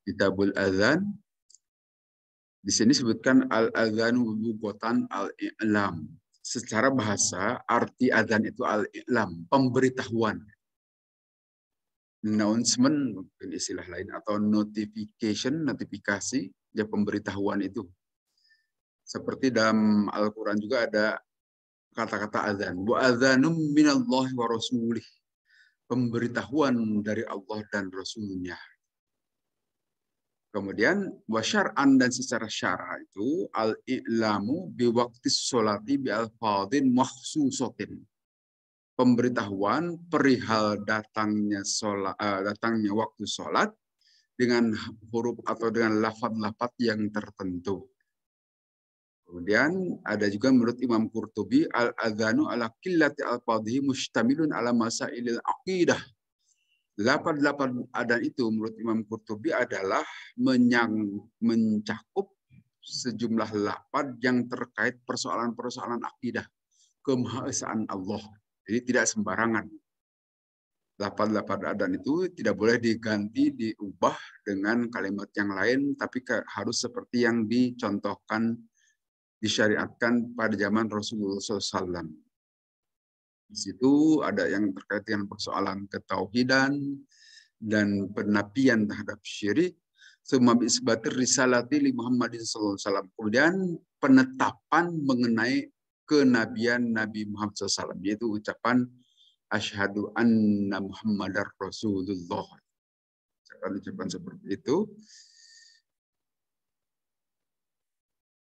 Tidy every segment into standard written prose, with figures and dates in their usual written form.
Kitabul Adzan. Di sini sebutkan al-adzanu lughatan al-i'lam. Secara bahasa, arti adzan itu al-i'lam, pemberitahuan. Announcement, mungkin istilah lain, atau notification, notifikasi, ya pemberitahuan itu. Seperti dalam Al-Quran juga ada kata-kata adzan. Wa adzanum minallahi wa rasulih. Pemberitahuan dari Allah dan Rasulnya. Kemudian wasyar'an dan secara syara itu al-i'lamu biwaqtis sholati bi alfadhin makhsusatin. Pemberitahuan perihal datangnya waktu sholat dengan huruf atau dengan lafaz-lafaz yang tertentu. Kemudian ada juga menurut Imam Qurtubi al-adzanu ala qillati alfadhihi mustamilun ala masailil aqidah. Lapan adzan itu menurut Imam Qurtubi adalah mencakup sejumlah lapan yang terkait persoalan-persoalan akidah, kemahaesaan Allah. Jadi tidak sembarangan. Lapan adzan itu tidak boleh diganti, diubah dengan kalimat yang lain, tapi harus seperti yang dicontohkan, disyariatkan pada zaman Rasulullah SAW. Di situ ada yang terkait dengan persoalan ketauhidan dan penafian terhadap syirik. Semua isbatir risalati li Muhammadin sallallahu alaihi wasallam. Kemudian penetapan mengenai kenabian Nabi Muhammad SAW, yaitu ucapan asyhadu anna Muhammadar Rasulullah. Ucapan seperti itu.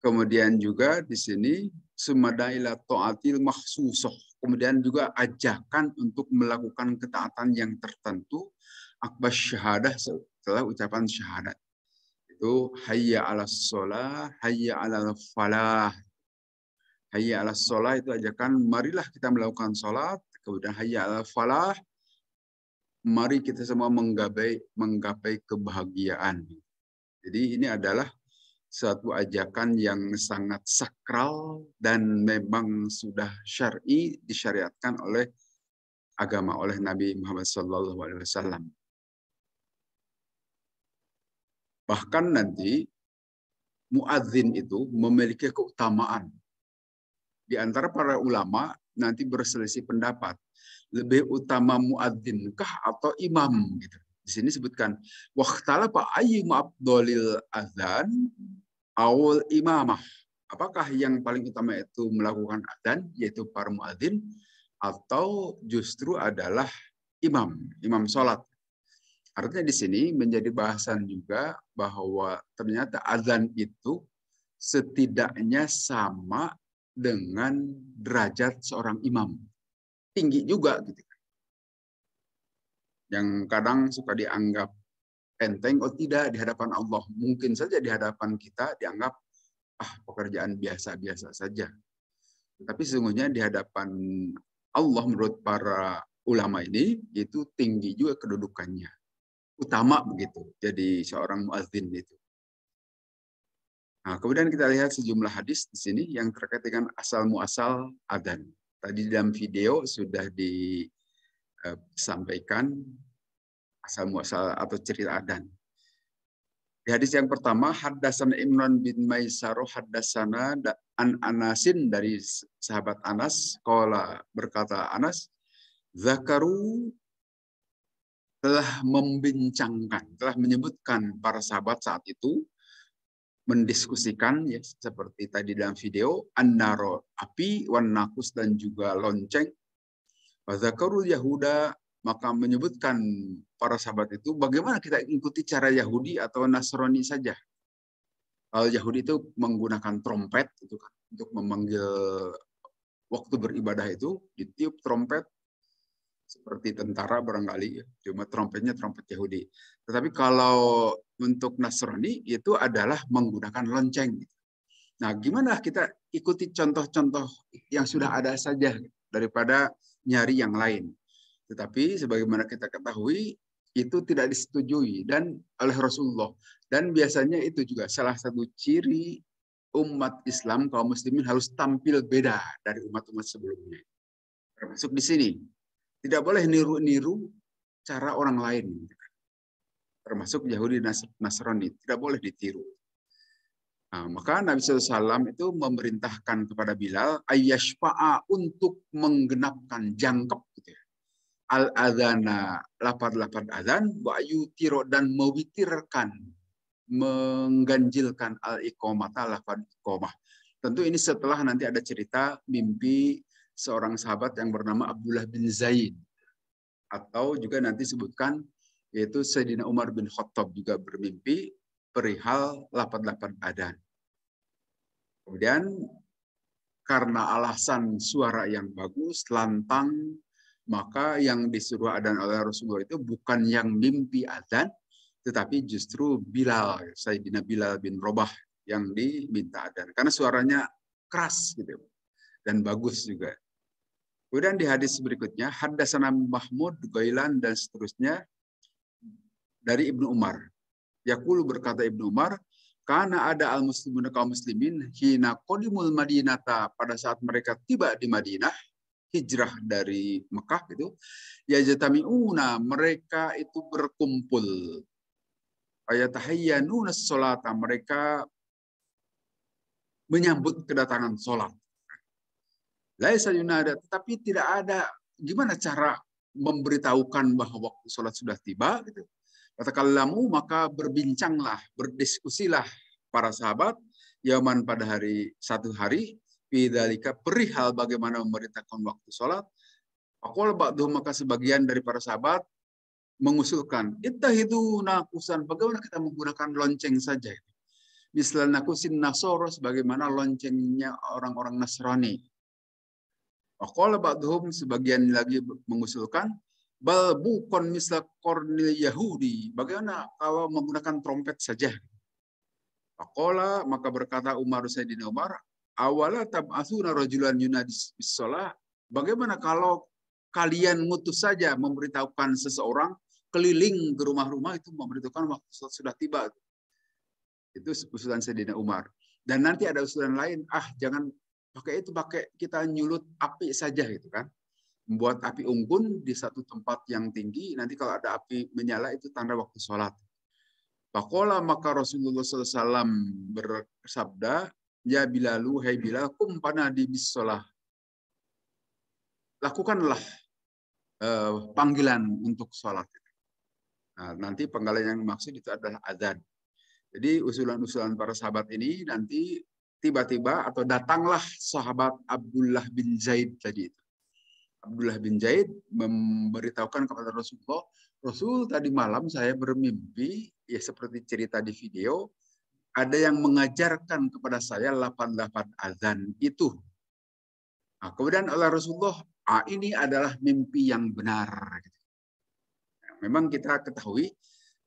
Kemudian juga di sini sumadaila ta'atil makhsusoh. Kemudian juga ajakan untuk melakukan ketaatan yang tertentu. Akbar syahadah setelah ucapan syahadat. Itu hayya ala sholah, hayya ala falah. Hayya ala sholah itu ajakan marilah kita melakukan sholat. Kemudian hayya ala falah, mari kita semua menggapai kebahagiaan. Jadi ini adalah suatu ajakan yang sangat sakral dan memang sudah syar'i, disyariatkan oleh agama, oleh Nabi Muhammad SAW. Bahkan nanti muadzin itu memiliki keutamaan. Di antara para ulama nanti berselisih pendapat, lebih utama muadzinkah atau imam gitu. Di sini sebutkan waqtalafa ayyuma afdhalil adzan awal imamah. Apakah yang paling utama itu melakukan adzan, yaitu para muadzin, atau justru adalah imam sholat. Artinya di sini menjadi bahasan juga bahwa ternyata adzan itu setidaknya sama dengan derajat seorang imam. Tinggi juga gitu. Yang kadang suka dianggap enteng, oh tidak, di hadapan Allah. Mungkin saja di hadapan kita dianggap pekerjaan biasa-biasa saja. Tapi sesungguhnya di hadapan Allah menurut para ulama ini itu tinggi juga kedudukannya. Utama begitu. Jadi seorang muadzin itu. Nah, kemudian kita lihat sejumlah hadis di sini yang terkait dengan asal muasal adzan. Tadi dalam video sudah disampaikan asal muasal atau cerita adzan. Di hadis yang pertama, haddatsana Imran bin Maisarah haddatsana an Anasin, dari sahabat Anas, qala berkata Anas, zakaru telah membincangkan, telah menyebutkan para sahabat saat itu mendiskusikan ya, seperti tadi dalam video, an-naro, api, wan nakus, dan juga lonceng. Wa zakarul Yahuda, maka menyebutkan para sahabat itu bagaimana kita ikuti cara Yahudi atau Nasrani saja. Yahudi itu menggunakan trompet itu kan, untuk memanggil waktu beribadah itu, ditiup trompet seperti tentara barangkali, cuma trompetnya trompet Yahudi. Tetapi kalau untuk Nasrani itu adalah menggunakan lonceng. Nah, gimana kita ikuti contoh-contoh yang sudah ada saja daripada nyari yang lain. Tetapi sebagaimana kita ketahui itu tidak disetujui dan oleh Rasulullah, dan biasanya itu juga salah satu ciri umat Islam, kaum muslimin harus tampil beda dari umat-umat sebelumnya. Termasuk di sini tidak boleh niru-niru cara orang lain. termasuk Yahudi Nasrani, tidak boleh ditiru. Nah, maka Nabi SAW itu memerintahkan kepada Bilal ayyashfa'a untuk menggenapkan jangkep gitu ya. Al-adhana, lapar-lapar adhan, wa yutiro dan mewitirkan, mengganjilkan al-iqomata, lapar iqomah. Tentu ini setelah nanti ada cerita mimpi seorang sahabat yang bernama Abdullah bin Zaid. Atau juga nanti sebutkan yaitu Sayyidina Umar bin Khattab juga bermimpi perihal lapar-lapar adhan. Kemudian karena alasan suara yang bagus, lantang, maka yang disuruh adzan oleh Rasulullah itu bukan yang mimpi adzan, tetapi justru Bilal, Sayyidina Bilal bin Rabah yang diminta adzan. Karena suaranya keras gitu dan bagus juga. Kemudian di hadis berikutnya, Haddatsana Mahmud, Ghailan, dan seterusnya dari Ibnu Umar. Yaqulu berkata Ibnu Umar, karena ada al-muslimun kaum muslimin hina qadimul Madinata pada saat mereka tiba di Madinah, hijrah dari Mekah itu, yajtami'una mereka itu berkumpul. Ayatahayyanuna sholata mereka menyambut kedatangan sholat. Laisa yunada, tetapi tidak ada gimana cara memberitahukan bahwa waktu sholat sudah tiba gitu. Fatakallamu maka berbincanglah, berdiskusilah para sahabat yaman pada satu hari bidzalika perihal bagaimana memberitakan waktu sholat. Faqala ba'dhum maka sebagian dari para sahabat mengusulkan ittahidu naqusan, bagaimana kita menggunakan lonceng saja. Misal naqusin nasoro sebagaimana loncengnya orang-orang Nasrani. Faqala ba'dhum sebagian lagi mengusulkan bal bukon misal kornil Yahudi. Bagaimana kalau menggunakan trompet saja? Faqala maka berkata Sayyidina Umar, awala tab'atsuna rajulan yunadis bis-shalah. Bagaimana kalau kalian ngutus saja memberitahukan seseorang keliling ke rumah-rumah itu memberitahukan waktu sholat sudah tiba. Itu usulan Sayyidina Umar. Dan nanti ada usulan lain, jangan pakai itu, pakai kita nyulut api saja gitu kan. Membuat api unggun di satu tempat yang tinggi, nanti kalau ada api menyala itu tanda waktu sholat. Faqala maka Rasulullah SAW bersabda, ya Bilalu, hai Bilal, kum panadi bis sholah. Lakukanlah panggilan untuk sholat. Nah, nanti panggilan yang dimaksud itu adalah adzan. Jadi usulan-usulan para sahabat ini nanti tiba-tiba atau datanglah sahabat Abdullah bin Zaid tadi itu. Abdullah bin Zaid memberitahukan kepada Rasulullah, Rasul tadi malam saya bermimpi, ya seperti cerita di video, ada yang mengajarkan kepada saya 88 azan itu. Nah, kemudian oleh Rasulullah, ini adalah mimpi yang benar. Nah, memang kita ketahui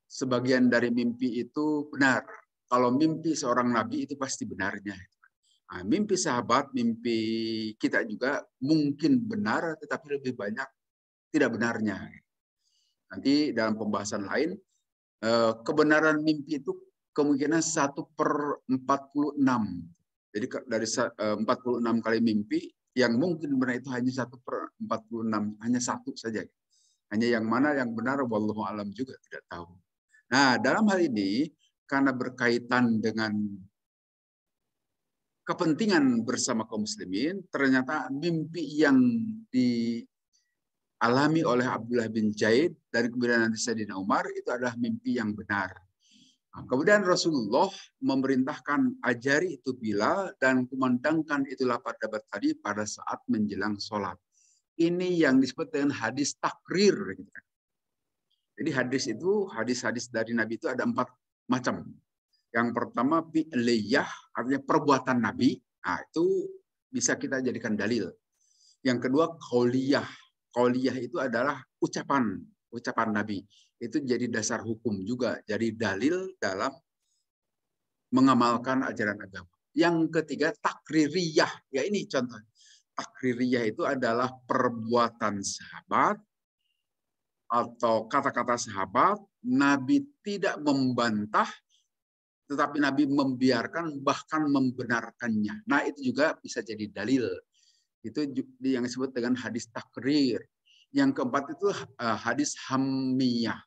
sebagian dari mimpi itu benar. Kalau mimpi seorang nabi itu pasti benarnya. Nah, mimpi sahabat, mimpi kita juga mungkin benar, tetapi lebih banyak tidak benarnya. Nanti dalam pembahasan lain, kebenaran mimpi itu kemungkinan 1/46. Jadi dari 46 kali mimpi, yang mungkin benar itu hanya 1/46, hanya satu saja. Hanya yang mana yang benar, wallahu alam juga tidak tahu. Nah, dalam hal ini, karena berkaitan dengan kepentingan bersama kaum muslimin, ternyata mimpi yang dialami oleh Abdullah bin Zaid dan kemudian nanti Sayyidina Umar itu adalah mimpi yang benar. Nah, kemudian Rasulullah memerintahkan ajari itu Bilal dan kumandangkan itu lapar-lapar tadi pada saat menjelang sholat. Ini yang disebut dengan hadis takrir. Jadi hadis-hadis dari Nabi itu ada 4 macam. Yang pertama fi'liyah, artinya perbuatan Nabi. Nah, itu bisa kita jadikan dalil. Yang kedua qauliyah. Qauliyah itu adalah ucapan Nabi. Itu jadi dasar hukum juga, jadi dalil dalam mengamalkan ajaran agama. Yang ketiga takririyah. Ya ini contoh. Takririyah itu adalah perbuatan sahabat atau kata-kata sahabat, Nabi tidak membantah, tetapi Nabi membiarkan bahkan membenarkannya. Nah, itu juga bisa jadi dalil. Itu yang disebut dengan hadis takrir. Yang keempat itu hadis hammiyah.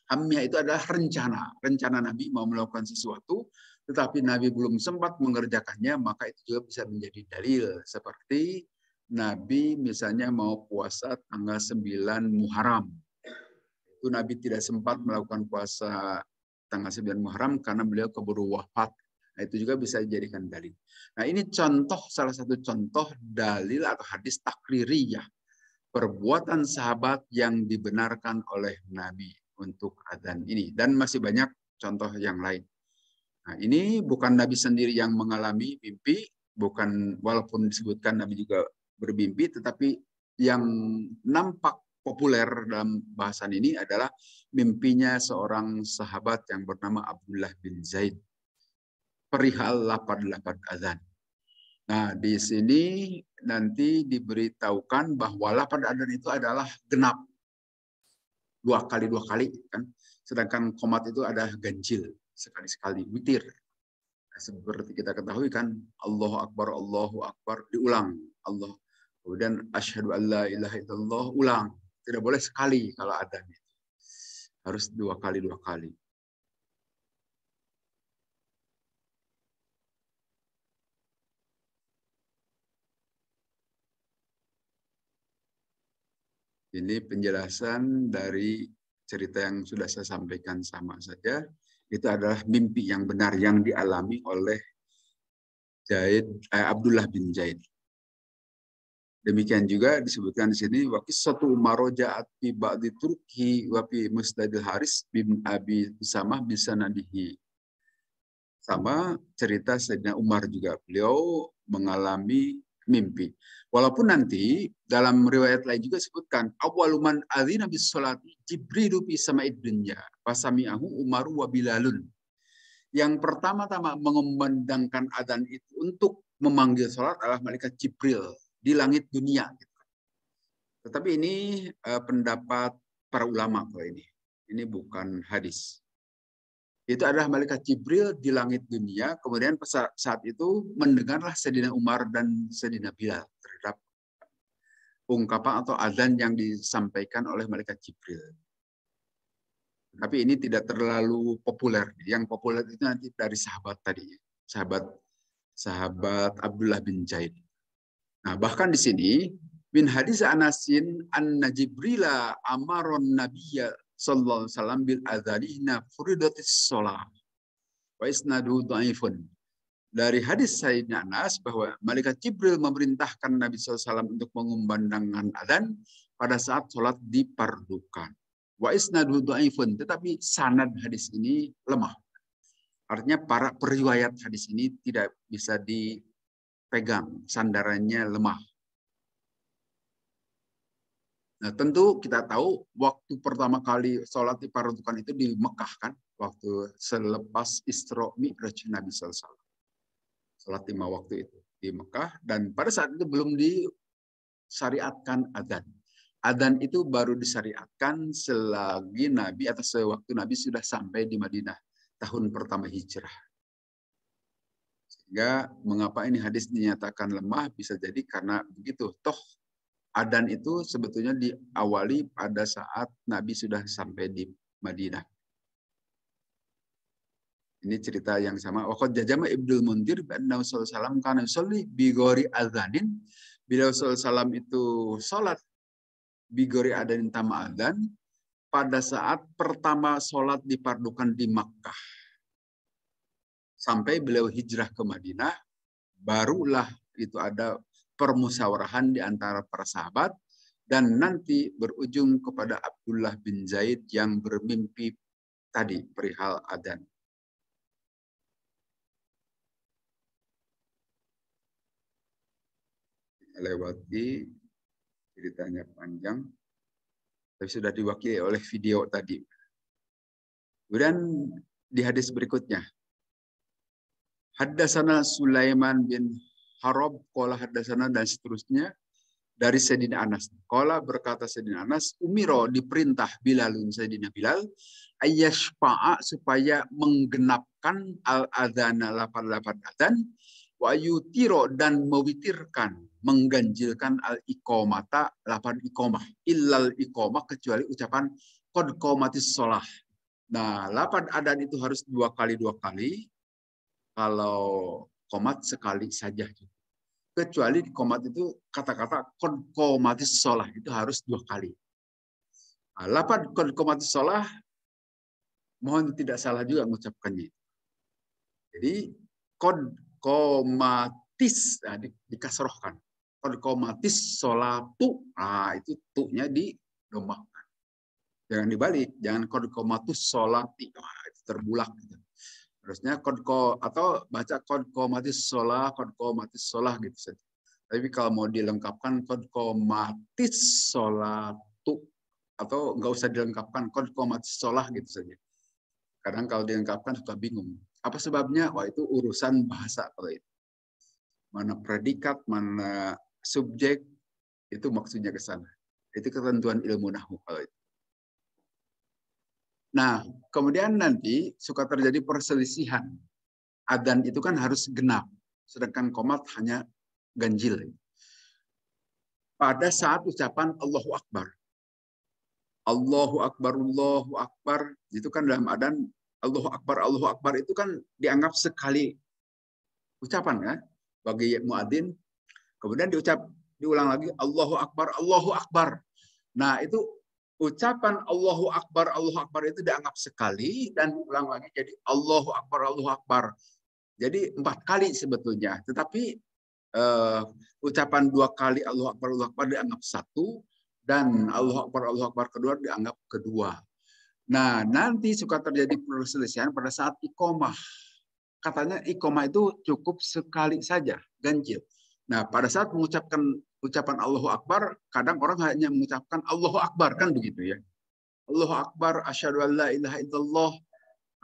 Hamyah itu adalah rencana. Rencana Nabi mau melakukan sesuatu, tetapi Nabi belum sempat mengerjakannya, maka itu juga bisa menjadi dalil. Seperti Nabi misalnya mau puasa tanggal 9 Muharram. Itu Nabi tidak sempat melakukan puasa tanggal 9 Muharram karena beliau keburu wafat. Nah, itu juga bisa dijadikan dalil. Nah, ini salah satu contoh dalil atau hadis takririyah. Perbuatan sahabat yang dibenarkan oleh Nabi untuk adzan ini. Dan masih banyak contoh yang lain. Nah, ini bukan Nabi sendiri yang mengalami mimpi, bukan walaupun disebutkan Nabi juga bermimpi, tetapi yang nampak populer dalam bahasan ini adalah mimpinya seorang sahabat yang bernama Abdullah bin Zaid. Perihal lapan adzan. Nah, di sini nanti diberitahukan bahwa lapan adzan itu adalah genap. Dua kali kan. Sedangkan qomat itu ada ganjil, sekali-sekali, witir. Nah, seperti kita ketahui kan, Allahu Akbar, diulang. Allah. Kemudian asyhadu an la ilaha illallah, ulang. Tidak boleh sekali kalau adzan. Harus dua kali. Ini penjelasan dari cerita yang sudah saya sampaikan sama saja. Itu adalah mimpi yang benar yang dialami oleh Abdullah bin Zaid. Demikian juga disebutkan di sini waqissatu maroja'at fi ba'di turki wa fi musnadil Haris bin Abi Usamah bisa nadihi. Sama cerita Sayyidina Umar juga. Beliau mengalami mimpi. Walaupun nanti dalam riwayat lain juga sebutkan awaluman adzina bis sholati Jibrilu fi sama'id dunya fasami'ahu Umaru wa Bilalun. Yang pertama-tama mengumandangkan adzan itu untuk memanggil sholat adalah malaikat Jibril di langit dunia. Tetapi ini pendapat para ulama kalau ini. Ini bukan hadis. Itu adalah malaikat Jibril di langit dunia. Kemudian saat itu mendengarlah Sayyidina Umar dan Sayyidina Bilal terhadap ungkapan atau adzan yang disampaikan oleh malaikat Jibril. Tapi ini tidak terlalu populer. Yang populer itu nanti dari sahabat tadi, sahabat Abdullah bin Zaid. Nah, bahkan di sini bin hadis Anasin anna Jibrila amaron nabiyya sallallahu alaihi wasallam bil adzanina furidatis shalah wa isnadu dhaifun. Dari hadis Sayyidina Anas bahwa malaikat Jibril memerintahkan Nabi SAW untuk mengumandangkan adzan pada saat sholat dipardukan. Wa isnadu dhaifun, tetapi sanad hadis ini lemah. Artinya para periwayat hadis ini tidak bisa dipegang, sandarannya lemah. Nah, tentu kita tahu waktu pertama kali sholat dipardukan itu di Mekah kan, waktu selepas Isra Mi'raj Nabi SAW. Sholat 5 waktu itu di Mekah, dan pada saat itu belum disyariatkan adzan. Adzan itu baru disyariatkan selagi Nabi atau sewaktu Nabi sudah sampai di Madinah tahun pertama hijrah. Sehingga mengapa ini hadis dinyatakan lemah bisa jadi karena begitu. Toh adzan itu sebetulnya diawali pada saat Nabi sudah sampai di Madinah. Ini cerita yang sama. Waqad jazama Ibnul Munzir annahu sallallahu alaihi wasallam kana yusalli bi ghairi adzanin. Bila sallallahu itu salat bi ghairi adzan tanpa adzan pada saat pertama salat dipardukan di Makkah. Sampai beliau hijrah ke Madinah, barulah itu ada permusyawarahan di antara para sahabat dan nanti berujung kepada Abdullah bin Zaid yang bermimpi tadi perihal adzan. Lewati ceritanya panjang, tapi sudah diwakili oleh video tadi. Kemudian di hadis berikutnya, Haddasana Sulaiman bin Harab, qala haddasana, dan seterusnya dari Sayyidina Anas. Qala berkata Sayyidina Anas, umiro diperintah Bilalun Sayyidina Bilal ayyashfa'a supaya menggenapkan al-adzana 88 adzan wa yutiro dan mewitirkan mengganjilkan al-iqamata 8 iqamah illal iqamah kecuali ucapan qad qamatis shalah. Nah, lafaz adan itu harus dua kali. Kalau qomat sekali saja. Kecuali di qomat itu kata-kata qad qomatis shalah itu harus dua kali. Nah, lafaz qad qomatis shalah mohon tidak salah juga mengucapkannya. Jadi qad qomatis dikasrohkan. Qad qomatis sholatu. Nah, itu tu-nya didomahkan. Jangan dibalik, jangan qad qomatus sholati. Nah, itu terbulak gitu. Harusnya atau baca qad qomatis sholah gitu saja. Tapi kalau mau dilengkapkan qad qomatis sholatu atau nggak usah dilengkapkan qad qomatis sholah gitu saja. Kadang kalau dilengkapkan suka bingung. Apa sebabnya? Wah, itu urusan bahasa kalau itu. Mana predikat, mana subjek, itu maksudnya ke sana. Itu ketentuan ilmu nahwu kalau itu. Nah, kemudian nanti suka terjadi perselisihan. Adzan itu kan harus genap, sedangkan qomat hanya ganjil. Pada saat ucapan Allahu Akbar. Allahu Akbar, Allahu Akbar, itu kan dalam adzan Allahu Akbar itu kan dianggap sekali ucapan kan bagi muadzin. Kemudian diulang lagi Allahu Akbar, Allahu Akbar. Nah, itu ucapan Allahu Akbar itu dianggap sekali dan ulang lagi jadi Allahu Akbar, Allahu Akbar. Jadi 4 kali sebetulnya. Tetapi ucapan 2 kali Allahu Akbar dianggap 1 dan Allahu Akbar kedua dianggap kedua. Nah, nanti suka terjadi perselisihan pada saat iqomah. Katanya iqomah itu cukup sekali saja, ganjil. Nah, pada saat mengucapkan ucapan Allahu Akbar, kadang orang hanya mengucapkan Allahu Akbar, kan begitu ya. Allahu Akbar, asyhadu an la ilaha illallah.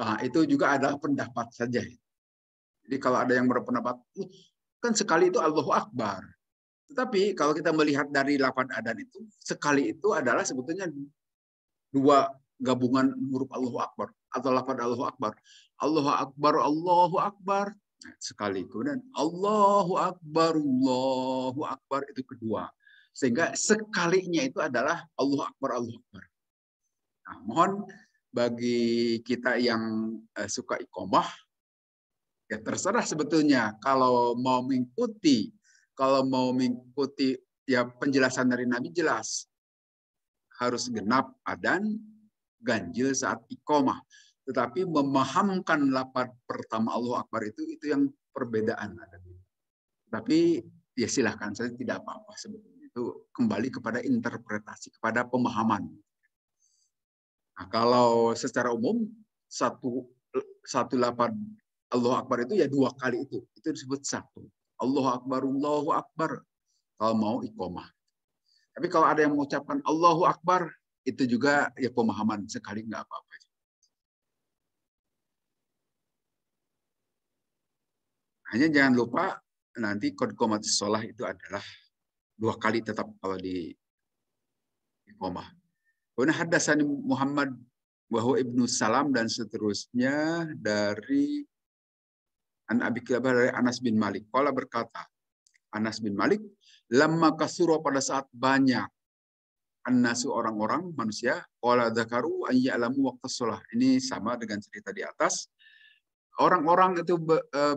Nah, itu juga adalah pendapat saja. Jadi kalau ada yang berpendapat, kan sekali itu Allahu Akbar. Tetapi kalau kita melihat dari lafaz adzan itu, sekali itu adalah sebetulnya 2 gabungan huruf Allahu Akbar atau lafaz Allahu Akbar. Allahu Akbar, Allahu Akbar. Sekali. Kemudian Allahu Akbar itu kedua. Sehingga sekalinya itu adalah Allahu Akbar, Allahu Akbar. Nah, mohon bagi kita yang suka iqomah, ya terserah sebetulnya kalau mau mengikuti ya penjelasan dari Nabi jelas harus genap adzan ganjil saat iqomah. Tetapi memahamkan lafaz pertama Allahu Akbar itu yang perbedaan ada. Tapi ya silahkan, saya tidak apa-apa sebetulnya. Itu kembali kepada interpretasi, kepada pemahaman. Nah, kalau secara umum satu lafaz Allahu Akbar itu ya 2 kali itu disebut 1. Allahu Akbar, Allahu Akbar kalau mau iqomah. Tapi kalau ada yang mengucapkan Allahu Akbar, itu juga ya pemahaman sekali nggak apa-apa. Hanya jangan lupa nanti qad qomatis shalah itu adalah 2 kali tetap kalau di iqomah. Kemudian haddatsani Muhammad wa huwa ibnu Salam dan seterusnya dari An Abi Kilabah dari Anas bin Malik. Qala berkata, Anas bin Malik, lamma kasura pada saat banyak annasu orang-orang manusia, qala dzakaru an ya'lamu waqtas shalah. Ini sama dengan cerita di atas. Orang-orang itu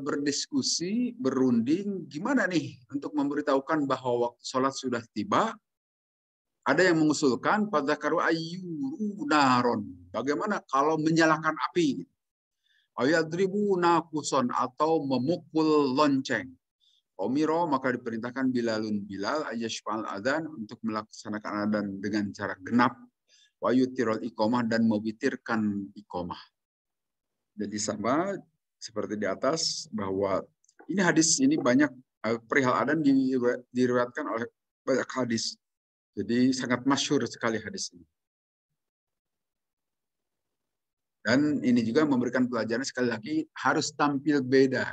berdiskusi, berunding, gimana nih untuk memberitahukan bahwa waktu sholat sudah tiba. Ada yang mengusulkan pada karu ayyuru naron. Bagaimana kalau menyalakan api? Ayadribu nakuson atau memukul lonceng. Omiro maka diperintahkan Bilal ayyashfal adzan untuk melaksanakan adzan dengan cara genap. Wa yutirul iqomah dan mewitirkan iqomah. Jadi sama seperti di atas bahwa ini hadis ini banyak perihal adzan diriwayatkan oleh banyak hadis. Jadi sangat masyhur sekali hadis ini. Dan ini juga memberikan pelajaran sekali lagi harus tampil beda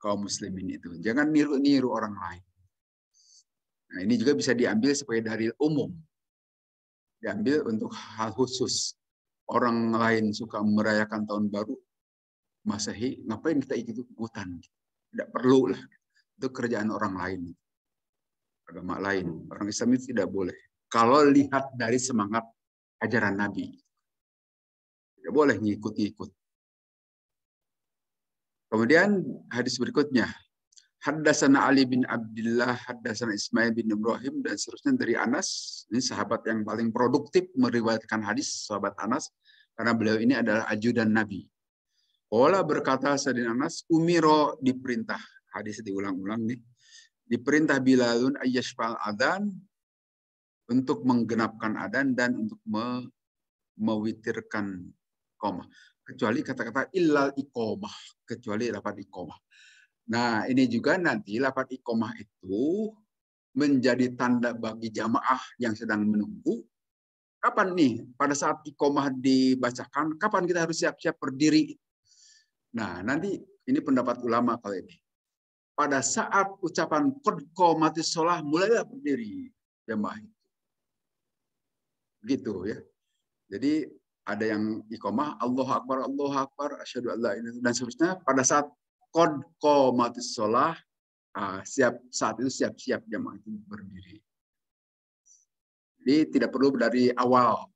kaum muslimin itu. Jangan niru-niru orang lain. Nah, ini juga bisa diambil sebagai dalil umum. Diambil untuk hal khusus. Orang lain suka merayakan tahun baru Masehi, ngapain kita ikut-ikutan? Tidak perlu lah. Itu kerjaan orang lain. Agama lain. Orang Islam itu tidak boleh. Kalau lihat dari semangat ajaran Nabi. Tidak boleh ngikut-ngikut. Kemudian hadis berikutnya, Haddatsana Ali bin Abdullah, haddatsana Ismail bin Ibrahim, dan seterusnya dari Anas. Ini sahabat yang paling produktif meriwayatkan hadis, sahabat Anas, karena beliau ini adalah ajudan Nabi. Qala berkata Sayyidina Anas, umiro diperintah, hadis diulang-ulang nih, diperintah Bilalun ayyashfal adan, untuk menggenapkan adan dan untuk mewitirkan iqamah. Kecuali kata-kata illal iqamah, kecuali lafaz iqamah. Nah, ini juga nanti lafaz iqamah itu menjadi tanda bagi jamaah yang sedang menunggu. Kapan nih pada saat iqamah dibacakan, kapan kita harus siap-siap berdiri? Nah, nanti ini pendapat ulama kali ini. Pada saat ucapan qad qamatis shalah, mulailah berdiri jamaah. Gitu ya. Jadi ada yang iqamah Allahu Akbar, asyhadu alla ilaha illallah, dan seterusnya. Pada saat qad qamatis shalah, saat itu siap-siap jamaah itu berdiri. Jadi tidak perlu dari awal.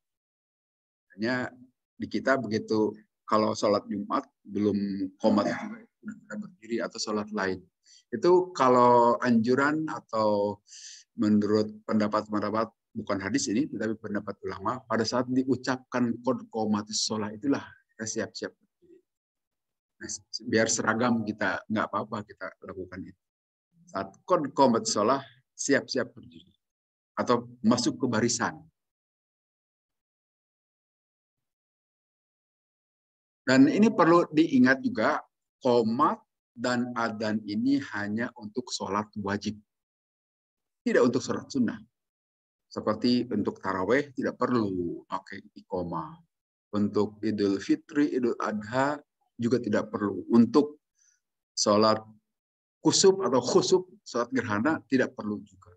Hanya di kita begitu kalau sholat Jumat belum qomat sudah berdiri atau sholat lain. Itu kalau anjuran atau menurut pendapat bukan hadis ini, tetapi pendapat ulama, pada saat diucapkan qad qomatis shalah itulah kita siap-siap berdiri. Nah, biar seragam kita nggak apa-apa kita lakukan itu. Saat qad qomatis shalah, siap-siap berdiri atau masuk ke barisan. Dan ini perlu diingat juga, qomat dan adzan ini hanya untuk sholat wajib, tidak untuk sholat sunnah. Seperti untuk taraweh tidak perlu pakai iqamah. Untuk Idul Fitri, Idul Adha juga tidak perlu. Untuk sholat kusuf atau khusuf, sholat gerhana tidak perlu juga.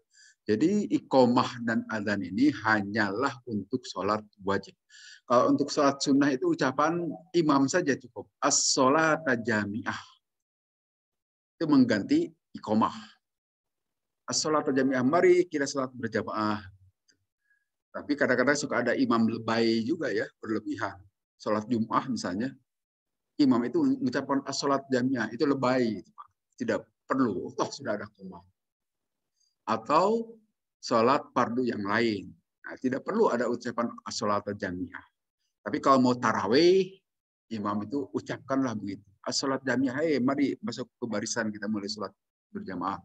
Jadi iqamah dan adzan ini hanyalah untuk sholat wajib. Kalau untuk sholat sunnah itu ucapan imam saja cukup. As-sholata jami'ah. Itu mengganti iqamah. As-sholata jami'ah, mari kita sholat berjamaah. Tapi kadang-kadang suka ada imam lebay juga ya, berlebihan. Sholat Jum'ah misalnya, imam itu mengucapkan as-sholat jami'ah, itu lebay. Tidak perlu, toh sudah ada qomah. Atau sholat fardu yang lain. Nah, tidak perlu ada ucapan as-sholat jami'ah. Tapi kalau mau tarawih, imam itu ucapkanlah begitu. As-sholat jami'ah, mari masuk ke barisan, kita mulai sholat berjamaah.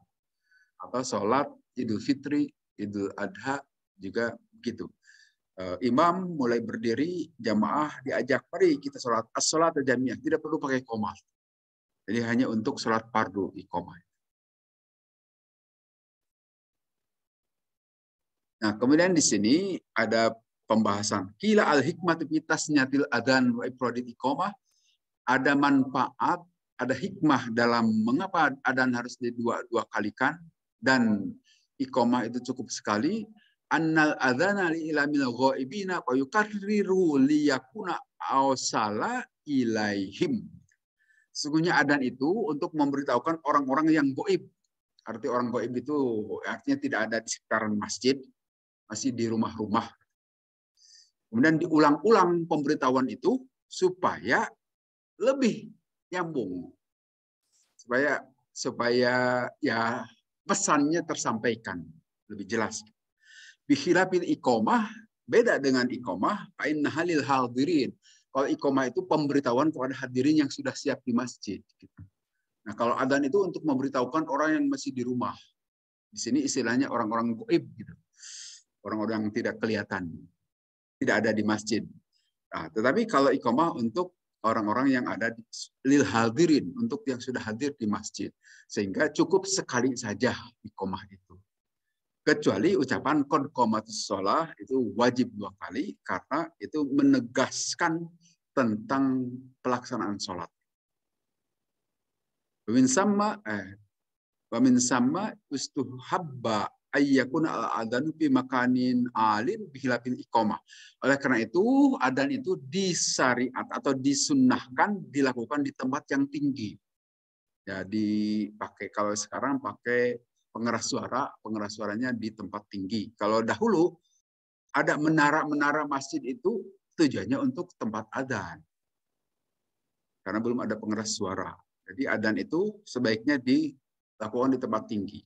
Atau sholat Idul Fitri, Idul Adha, juga begitu. Imam mulai berdiri, jamaah diajak, mari kita sholat as-sholat jami'ah, tidak perlu pakai qomah. Jadi hanya untuk sholat fardu iqamah. Nah, kemudian di sini ada pembahasan kila al-hikmatu fi tasniyatil adzan wa ifradil iqamah. Ada manfaat, ada hikmah dalam mengapa adzan harus dua kalikan dan iqamah itu cukup sekali. Annal adzana li ilamil ghaibina wa yukarriru liyakuna awsala ilaihim. Sesungguhnya adzan itu untuk memberitahukan orang-orang yang gaib. Arti orang gaib itu artinya tidak ada di sekitaran masjid, masih di rumah-rumah. Kemudian diulang-ulang pemberitahuan itu supaya lebih nyambung. Supaya ya pesannya tersampaikan lebih jelas. Bikhilafil iqamah, beda dengan iqamah, fa inna halil hadirin. Kalau iqamah itu pemberitahuan kepada hadirin yang sudah siap di masjid. Nah, kalau adzan itu untuk memberitahukan orang yang masih di rumah. Di sini istilahnya orang-orang gaib gitu. Orang-orang yang tidak kelihatan, tidak ada di masjid. Nah, tetapi kalau iqamah untuk orang-orang yang ada di lil hadirin, untuk yang sudah hadir di masjid. Sehingga cukup sekali saja iqamah itu. Kecuali ucapan qad qomatis shalah itu wajib 2 kali karena itu menegaskan tentang pelaksanaan sholat. Wa min samma ustuhabba ayyakun al-adanu fi makanin alin bihilafil iqamah. Oleh karena itu, adzan itu disyariat atau disunnahkan dilakukan di tempat yang tinggi. Jadi kalau sekarang pakai pengeras suaranya di tempat tinggi. Kalau dahulu ada menara-menara masjid itu tujuannya untuk tempat adzan. Karena belum ada pengeras suara. Jadi adzan itu sebaiknya dilakukan di tempat tinggi.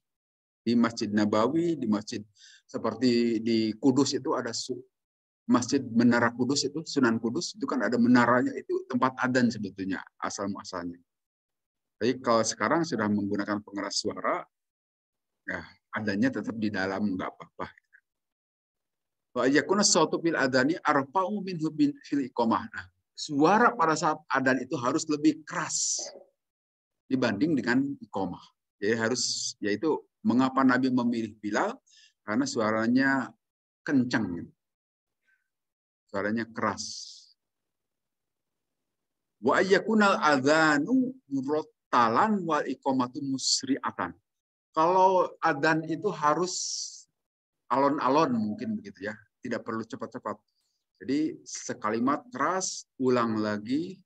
Di Masjid Nabawi, di masjid seperti di Kudus itu ada Masjid Menara Kudus itu, Sunan Kudus, itu kan ada menaranya, itu tempat adzan sebetulnya, asal-muasalnya. Tapi kalau sekarang sudah menggunakan pengeras suara, ya adzannya tetap di dalam, nggak apa-apa. Wa yakuna sautu bil adani arfa'u minhu fil iqamah. Nah, suara pada saat adzan itu harus lebih keras dibanding dengan iqamah. Jadi harus, yaitu mengapa Nabi memilih Bilal? Karena suaranya kencang. Suaranya keras. Wa ayyakunal adzanu murottalan wal iqamatu musri'atan. Kalau adzan itu harus alon-alon mungkin begitu ya, tidak perlu cepat-cepat. Jadi sekalimat keras, ulang lagi.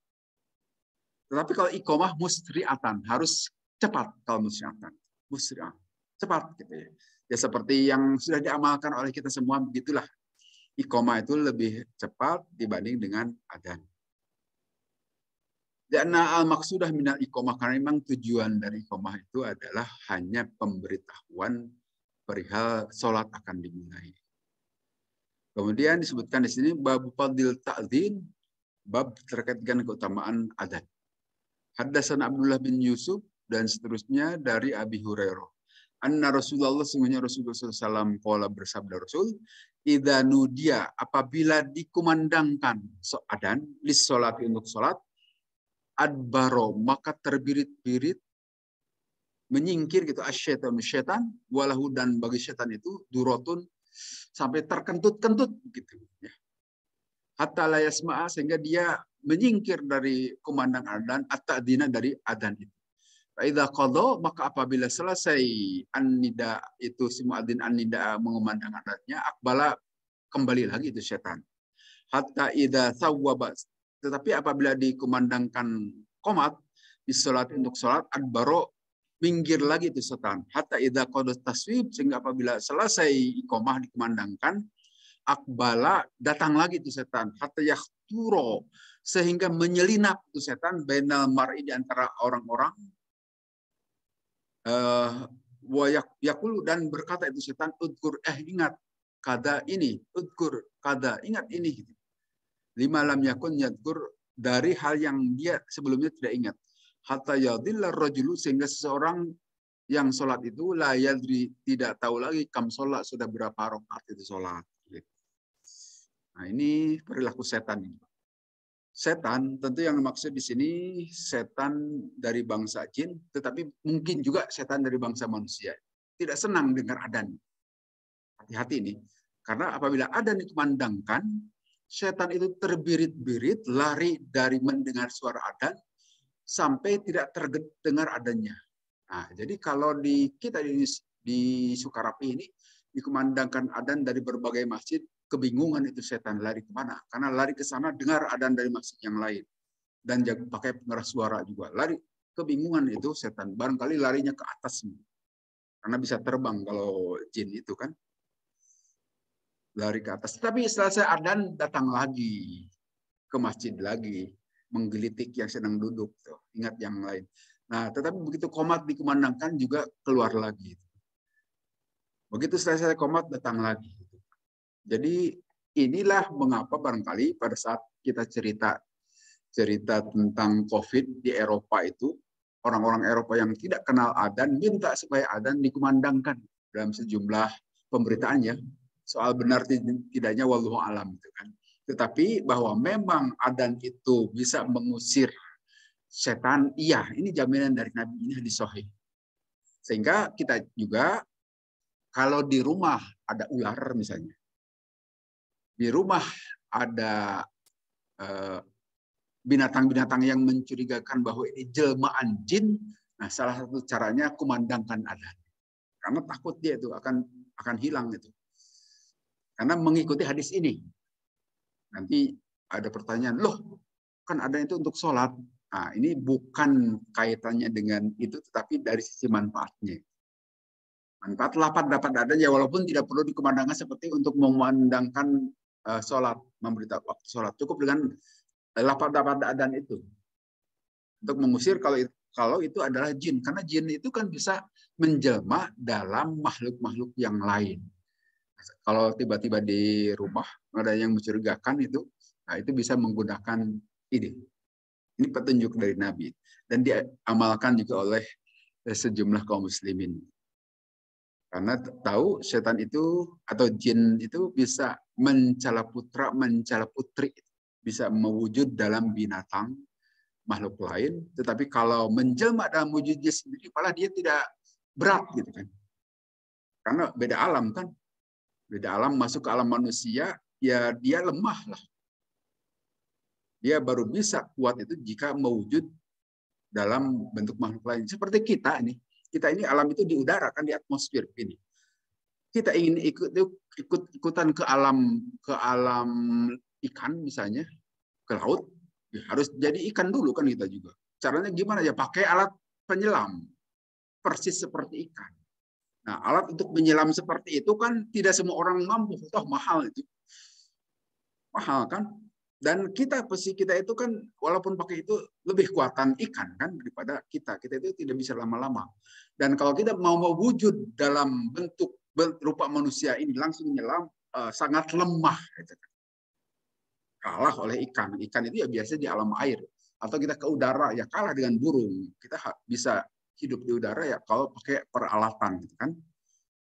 Tetapi kalau iqamah musri'atan, harus cepat kalau musri'atan. Musri'ah, cepat gitu ya. Ya seperti yang sudah diamalkan oleh kita semua, begitulah. Iqamah itu lebih cepat dibanding dengan adzan. Karena al-maksudah minal iqamah, karena memang tujuan dari iqamah itu adalah hanya pemberitahuan perihal sholat akan dimulai. Kemudian disebutkan di sini bab fadil ta'dzin, bab terkait dengan keutamaan adzan. Haddatsana Abdullah bin Yusuf dan seterusnya dari Abi Hurairah. Anna Rasulullah, sungguhnya Rasulullah SAW qala, bersabda Rasul, idza nudiya, apabila dikumandangkan adzan lis salat, untuk salat, adbaro, maka terbirit-birit, menyingkir gitu, asyaitan, syaitan, walahu, dan bagi syaitan itu durotun, sampai terkentut-kentut gitu ya. Hatta la yasma'a, sehingga dia menyingkir dari kumandang adzan, at-ta'dina, dari adzan itu. Idza qadha, maka apabila selesai an-nida itu, si muadzin an-nida mengumandang adzannya, akbala, kembali lagi itu setan. Hatta idza sawwaba, tetapi apabila dikumandangkan qomat di salat, untuk salat, adbaro, minggir lagi itu setan. Hatta idza qadha taswib, sehingga apabila selesai iqamah dikumandangkan, akbala, datang lagi itu setan. Hatta yahturo, sehingga menyelinap itu setan, bainal mar'i, di antara orang-orang, yakulu, dan berkata itu setan, udkur, ingat kada ini, udkur kada, ingat ini gitu. Lima lam yakun yadkur, dari hal yang dia sebelumnya tidak ingat. Hatta yadhillar rajulu, sehingga seseorang yang sholat itu la yadri, tidak tahu lagi kam sholat, sudah berapa rakaat itu sholat. Nah ini perilaku setan ini. Setan tentu yang maksud di sini setan dari bangsa jin, tetapi mungkin juga setan dari bangsa manusia. Tidak senang dengar adzan. Hati-hati ini. Karena apabila adzan dikumandangkan, setan itu terbirit-birit, lari dari mendengar suara adzan sampai tidak terdengar adzannya. Nah, jadi kalau di kita di Sukarapi ini dikumandangkan adzan dari berbagai masjid, kebingungan itu setan lari kemana? Karena lari ke sana dengar adzan dari masjid yang lain dan pakai pengeras suara juga. Lari, kebingungan itu setan. Barangkali larinya ke atas, karena bisa terbang kalau jin itu kan. Lari ke atas. Tapi selesai adzan datang lagi ke masjid lagi, menggelitik yang sedang duduk tuh. Ingat yang lain. Nah, tetapi begitu qomat dikumandangkan juga keluar lagi. Begitu selesai qomat datang lagi. Jadi inilah mengapa barangkali pada saat kita cerita tentang COVID di Eropa itu, orang-orang Eropa yang tidak kenal adzan minta supaya adzan dikumandangkan dalam sejumlah pemberitaannya. Soal benar tidaknya wallahu alam itu kan. Tetapi bahwa memang adzan itu bisa mengusir setan, iya, ini jaminan dari Nabi, ini hadis sahih. Sehingga kita juga kalau di rumah ada ular misalnya, di rumah ada binatang-binatang yang mencurigakan bahwa ini jelmaan jin, nah salah satu caranya kumandangkan adzan. Karena takut dia itu akan hilang itu. Karena mengikuti hadis ini. Nanti ada pertanyaan, loh kan adzan itu untuk sholat. Nah, ini bukan kaitannya dengan itu, tetapi dari sisi manfaatnya. Manfaat lapat dapat adzan ya, walaupun tidak perlu dikumandangkan seperti untuk memandangkan sholat, memberitahu waktu sholat. Cukup dengan lafaz adzan itu untuk mengusir kalau itu adalah jin, karena jin itu kan bisa menjelma dalam makhluk-makhluk yang lain. Kalau tiba-tiba di rumah ada yang mencurigakan itu, nah itu bisa menggunakan ini. Ini petunjuk dari Nabi dan diamalkan juga oleh sejumlah kaum muslimin. Karena tahu setan itu atau jin itu bisa mencela putra, mencela putri, bisa mewujud dalam binatang, makhluk lain, tetapi kalau menjelma dalam wujudnya sendiri, malah dia tidak berat gitu kan. Karena beda alam kan. Beda alam, masuk ke alam manusia, ya dia lemah lah. Dia baru bisa kuat itu jika mewujud dalam bentuk makhluk lain. Seperti kita ini. Kita ini alam itu di udara kan, di atmosfer ini. Kita ingin ikutan ke alam ikan misalnya, ke laut, ya harus jadi ikan dulu kan kita juga. Caranya gimana ya? Pakai alat penyelam. Persis seperti ikan. Nah, alat untuk menyelam seperti itu kan tidak semua orang mampu. Toh mahal itu. Mahal kan? Dan posisi kita itu kan walaupun pakai itu lebih kuatan ikan kan daripada kita. Kita itu tidak bisa lama-lama. Dan kalau kita mau mewujud dalam bentuk rupa manusia ini langsung menyelam, sangat lemah. Gitu. Kalah oleh ikan. Ikan itu ya biasa di alam air. Atau kita ke udara ya kalah dengan burung. Kita bisa hidup di udara ya kalau pakai peralatan gitu kan.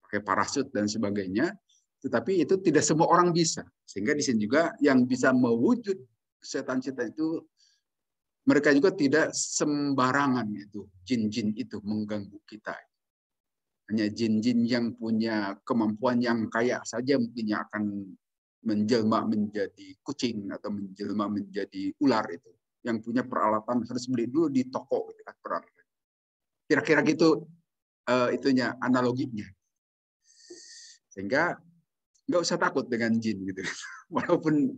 Pakai parasut dan sebagainya. Tetapi itu tidak semua orang bisa. Sehingga di sini juga yang bisa mewujud setan-setan itu, mereka juga tidak sembarangan itu. Jin-jin itu mengganggu kita. Hanya jin-jin yang punya kemampuan yang kaya saja mungkin yang akan menjelma menjadi kucing atau menjelma menjadi ular itu. Yang punya peralatan harus beli dulu di toko. Kira-kira gitu itunya analoginya. Sehingga nggak usah takut dengan jin gitu. Walaupun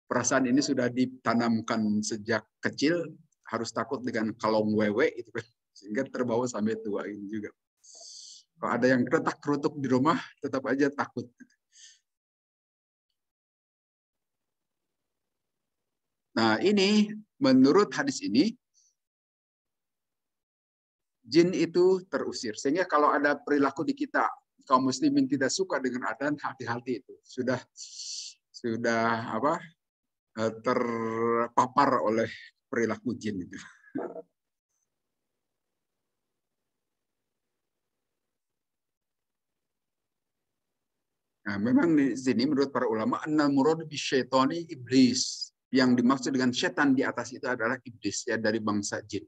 perasaan ini sudah ditanamkan sejak kecil, harus takut dengan kalong wewe itu kan. Sehingga terbawa sampai tua ini juga. Kalau ada yang keretak-kerutuk di rumah, tetap aja takut. Nah, ini menurut hadis ini jin itu terusir. Sehingga kalau ada perilaku di kita, kaum muslimin tidak suka dengan adzan, hati-hati itu. Sudah terpapar oleh perilaku jin itu. Nah, memang di sini menurut para ulama annal murad bisyaitani iblis. Yang dimaksud dengan setan di atas itu adalah iblis ya dari bangsa jin.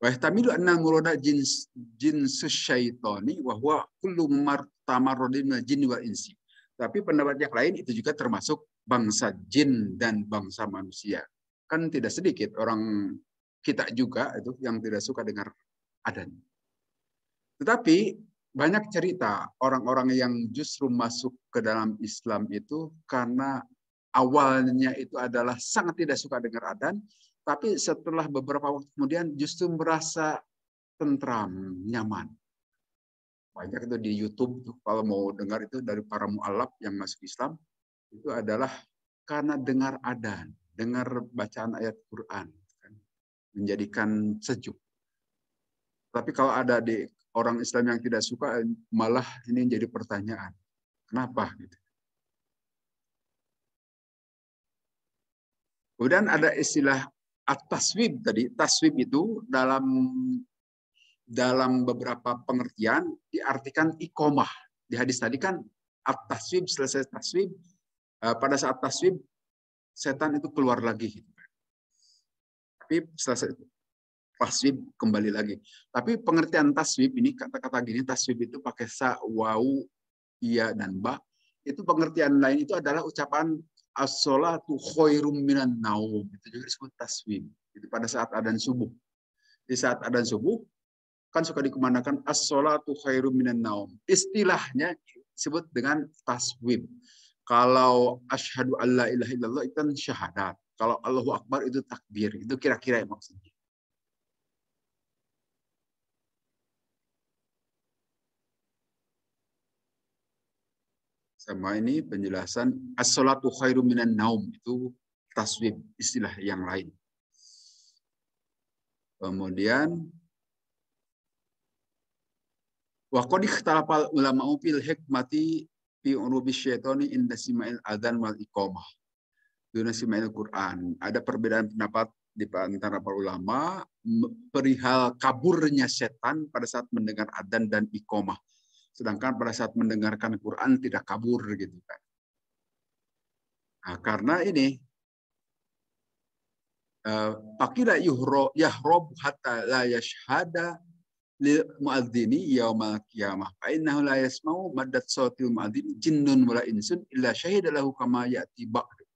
Wa yahtamilu annal murada jins syaitani wa huwa kullu martamarradin minal jinni wal insi. Tapi pendapat yang lain itu juga termasuk bangsa jin dan bangsa manusia. Kan tidak sedikit orang kita juga itu yang tidak suka dengar adzan. Tetapi banyak cerita orang-orang yang justru masuk ke dalam Islam itu karena awalnya itu adalah sangat tidak suka dengar adzan, tapi setelah beberapa waktu kemudian justru merasa tentram, nyaman. Banyak itu di YouTube kalau mau dengar itu dari para mualaf yang masuk Islam itu adalah karena dengar adzan, dengar bacaan ayat Quran, menjadikan sejuk. Tapi kalau ada di orang Islam yang tidak suka, malah ini jadi pertanyaan. Kenapa? Kemudian ada istilah at-taswib tadi. Taswib itu dalam beberapa pengertian diartikan ikomah. Di hadis tadi kan at-taswib, selesai taswib, pada saat taswib setan itu keluar lagi. Tapi selesai taswib kembali lagi. Tapi pengertian taswib ini kata-kata gini, taswib itu pakai sa, wau, iya dan ba. Itu pengertian lain itu adalah ucapan as-sholatu khairum minan naum. Itu juga disebut taswib. Itu pada saat adzan subuh. Di saat adzan subuh kan suka dikemanakan as-sholatu khairum minan naum. Istilahnya disebut dengan taswib. Kalau asyhadu alla ilaha illallah itu kan syahadat. Kalau Allahu Akbar itu takbir. Itu kira-kira yang maksudnya. Sama ini penjelasan as-salatu khairum minan naum, itu taswib, istilah yang lain. Kemudian wa qad ikhtalafa ulama fil hikmati fi urubi syaitani inda sima'il adzan wal iqamah duna sima'il Quran. Ada perbedaan pendapat di antara para ulama perihal kaburnya setan pada saat mendengar adzan dan iqamah. Sedangkan pada saat mendengarkan Quran tidak kabur gitu kan. Nah, karena ini fakira yahrob hatta la yashhada lil muadzini yaumal qiyamah fa innahu la yasma'u maddat sautil muadzin jinnun wala insun illa syahida lahu kama ya'ti ba'du.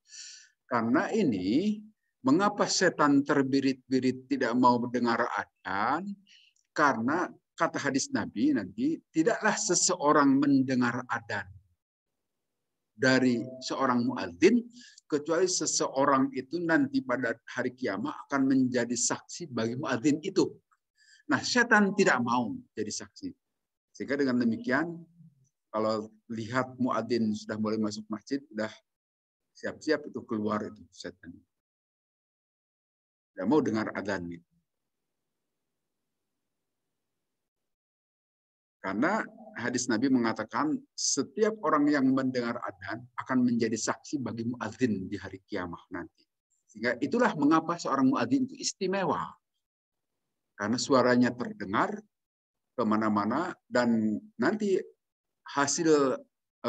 Karena ini mengapa setan terbirit-birit tidak mau mendengar adzan? Karena kata hadis Nabi nanti tidaklah seseorang mendengar adzan dari seorang muadzin kecuali seseorang itu nanti pada hari kiamat akan menjadi saksi bagi muadzin itu. Nah, setan tidak mau jadi saksi. Sehingga dengan demikian, kalau lihat muadzin sudah mulai masuk masjid, sudah siap-siap itu keluar itu setan. Tidak mau dengar adzan itu. Karena hadis Nabi mengatakan setiap orang yang mendengar adzan akan menjadi saksi bagi muadzin di hari kiamat nanti. Sehingga itulah mengapa seorang muadzin itu istimewa. Karena suaranya terdengar kemana-mana dan nanti hasil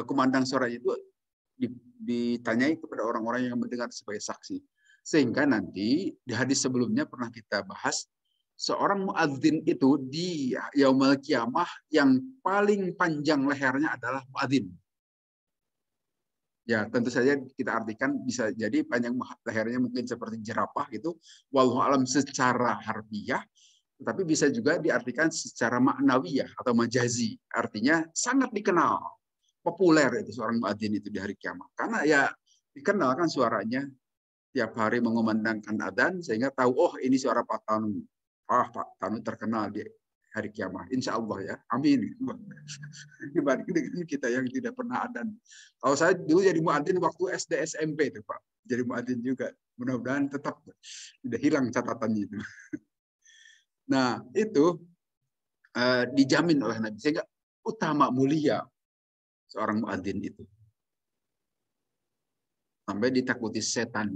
kumandang suara itu ditanyai kepada orang-orang yang mendengar sebagai saksi. Sehingga nanti di hadis sebelumnya pernah kita bahas seorang muadzin itu di yaumul qiyamah yang paling panjang lehernya adalah muadzin. Ya, tentu saja kita artikan bisa jadi panjang lehernya mungkin seperti jerapah gitu, wallahu alam secara harfiah, tetapi bisa juga diartikan secara maknawiyah atau majazi. Artinya sangat dikenal, populer itu seorang muadzin itu di hari kiamat. Karena ya dikenal kan suaranya tiap hari mengumandangkan adzan sehingga tahu oh ini suara Pak Tanu. Pak Tanu terkenal di hari kiamat. Insya Allah ya. Amin. Dibanding dengan kita yang tidak pernah adzan. Kalau saya dulu jadi muadzin waktu SD SMP itu Pak. Jadi muadzin juga. Mudah-mudahan tetap tidak hilang catatannya itu. Nah, itu dijamin oleh Nabi. Sehingga utama mulia seorang muadzin itu. Sampai ditakuti setan.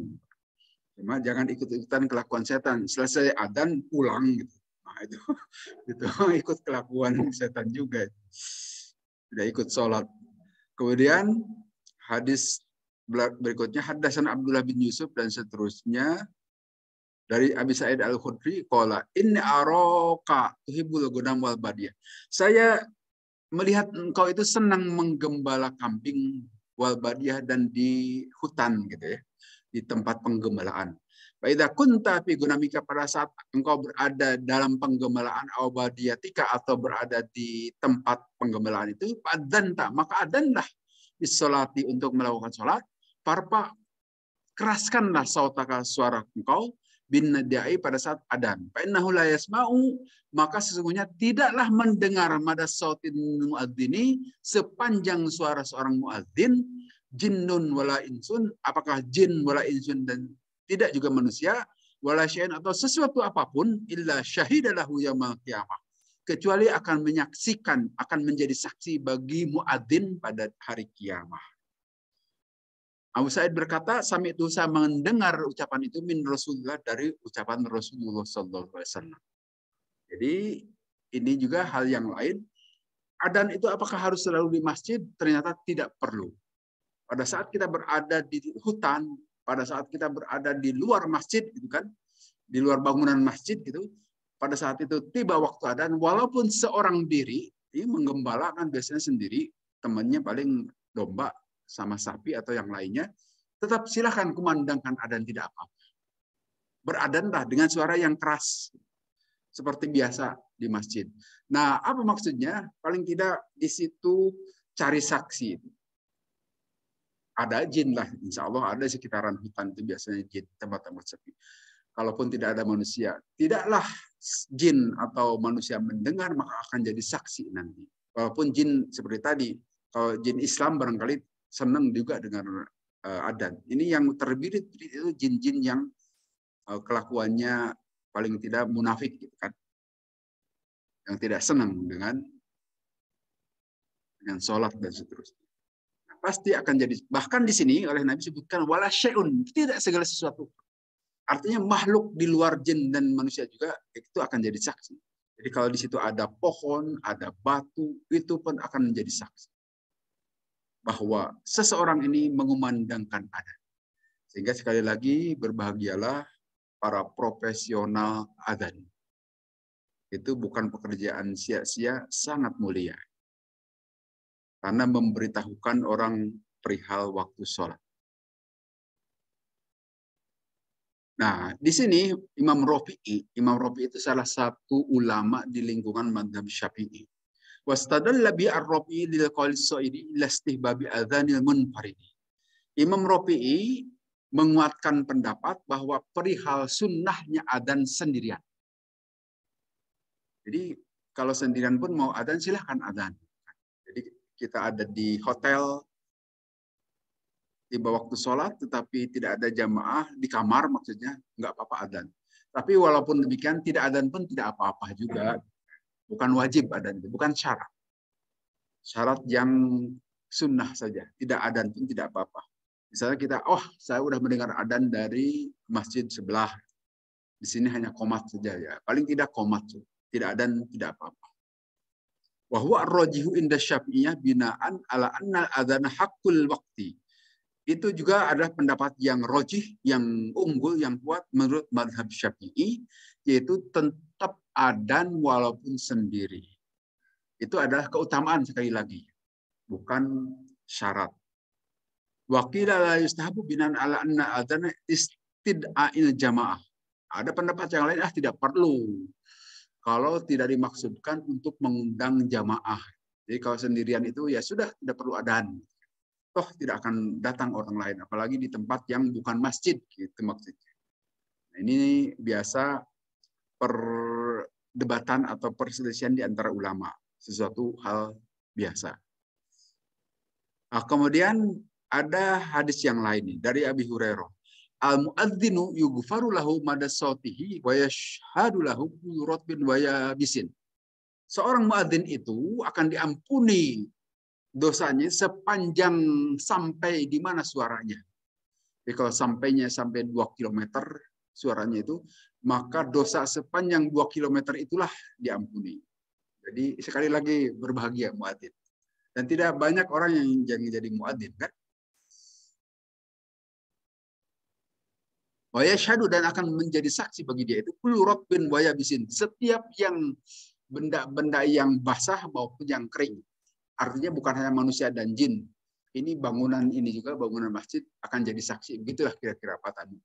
Cuma jangan ikut-ikutan kelakuan setan. Selesai adzan pulang gitu. Nah, itu ikut kelakuan setan juga. Tidak ikut sholat. Kemudian hadis berikutnya haddasan Abdullah bin Yusuf dan seterusnya. Dari Abi Sa'id Al-Khudri, qala inni araka tuhibbul ghanam wal badiyah. Saya melihat engkau itu senang menggembala kambing wal badiyah dan di hutan gitu ya, di tempat penggembalaan. Fa idza kunta fi ghanamika, pada saat engkau berada dalam penggembalaan au badiyatika atau berada di tempat penggembalaan itu, fadzanta, maka adzanlah bis sholati untuk melakukan salat, farpa keraskanlah sautaka suara engkau bin nadai pada saat adzan. Fa innahu la yasma'u, maka sesungguhnya tidaklah mendengar mada sautin muadzini sepanjang suara seorang muadzin jinnun wala insun, apakah jin wala insun dan tidak juga manusia, wala syai'un atau sesuatu apapun illa syahidalahu yaumil qiyamah, kecuali akan menyaksikan, akan menjadi saksi bagi muadzin pada hari kiamat. Abu Sa'id berkata, sami itu saya mendengar ucapan itu min Rasulullah, dari ucapan Rasulullah Sallallahu Alaihi Wasallam. Jadi ini juga hal yang lain. Adzan itu apakah harus selalu di masjid? Ternyata tidak perlu. Pada saat kita berada di hutan, pada saat kita berada di luar masjid, gitu kan, di luar bangunan masjid gitu, pada saat itu tiba waktu adzan, walaupun seorang diri, ini menggembala kan biasanya sendiri, temannya paling domba sama sapi atau yang lainnya, tetap silakan kumandangkan adzan, tidak apa-apa. Beradzanlah dengan suara yang keras seperti biasa di masjid. Nah, apa maksudnya? Paling tidak di situ cari saksi. Ada jin lah, insya Allah ada sekitaran hutan itu biasanya jin, tempat-tempat sepi. Kalaupun tidak ada manusia, tidaklah jin atau manusia mendengar, maka akan jadi saksi nanti. Walaupun jin seperti tadi, kalau jin Islam barangkali senang juga dengan adzan. Ini yang terbirit-birit itu jin-jin yang kelakuannya paling tidak munafik, gitu kan, yang tidak senang dengan sholat dan seterusnya. Nah, pasti akan jadi, bahkan di sini oleh Nabi sebutkan wala syai'un, tidak segala sesuatu. Artinya makhluk di luar jin dan manusia juga itu akan jadi saksi. Jadi kalau di situ ada pohon, ada batu, itu pun akan menjadi saksi bahwa seseorang ini mengumandangkan adzan. Sehingga sekali lagi berbahagialah para profesional adzan. Itu bukan pekerjaan sia-sia, sangat mulia. Karena memberitahukan orang perihal waktu sholat. Nah, di sini Imam Rafi'i itu salah satu ulama di lingkungan mazhab Syafi'i. Wastadalla bi ar-Rafi'i lil qawl as-sa'idi ila istihbabi adzanil munfaridi. Imam Rafi'i menguatkan pendapat bahwa perihal sunnahnya adzan sendirian. Jadi kalau sendirian pun mau adzan silahkan adzan. Jadi kita ada di hotel, tiba waktu sholat, tetapi tidak ada jamaah di kamar, maksudnya nggak apa-apa adzan. Tapi walaupun demikian, tidak adzan pun tidak apa-apa juga. Bukan wajib adzan, bukan syarat. Syarat yang sunnah saja, tidak adzan pun tidak apa-apa. Misalnya kita, saya udah mendengar adzan dari masjid sebelah. Di sini hanya qomat saja ya. Paling tidak qomat, tidak adzan tidak apa-apa. Wa huwa ar-rajihu inda Syafi'iyah binaan ala anna adzana haqqul waqti. Itu juga adalah pendapat yang rojih, yang unggul, yang kuat menurut mazhab Syafi'i, yaitu tetap adzan walaupun sendiri. Itu adalah keutamaan sekali lagi, bukan syarat. Wa qila la yustahabu binan ala anna adzana istid'a'il jamaah. Ada pendapat yang lain, tidak perlu kalau tidak dimaksudkan untuk mengundang jamaah. Jadi kalau sendirian itu ya sudah, tidak perlu adzan. Toh tidak akan datang orang lain, apalagi di tempat yang bukan masjid, gitu maksudnya. Nah, ini biasa perdebatan atau perselisihan di antara ulama, sesuatu hal biasa. Nah, kemudian ada hadis yang lain dari Abi Hurairah. Al-mu'adzinu yughfaru lahu mada sautihi wa yashhadu lahu kullu ratbin wa yabisin. Seorang muadzin itu akan diampuni dosanya sepanjang sampai di mana suaranya. Jadi kalau sampainya sampai 2 km suaranya itu, maka dosa sepanjang 2 km itulah diampuni. Jadi sekali lagi berbahagia muadzin. Dan tidak banyak orang yang jadi muadzin, kan? Wa yashhadu, dan akan menjadi saksi bagi dia itu kullu rabbin wa yabisin. Setiap yang benda-benda yang basah maupun yang kering. Artinya bukan hanya manusia dan jin. Ini bangunan ini juga, bangunan masjid akan jadi saksi. Begitulah kira-kira Pak Tanu.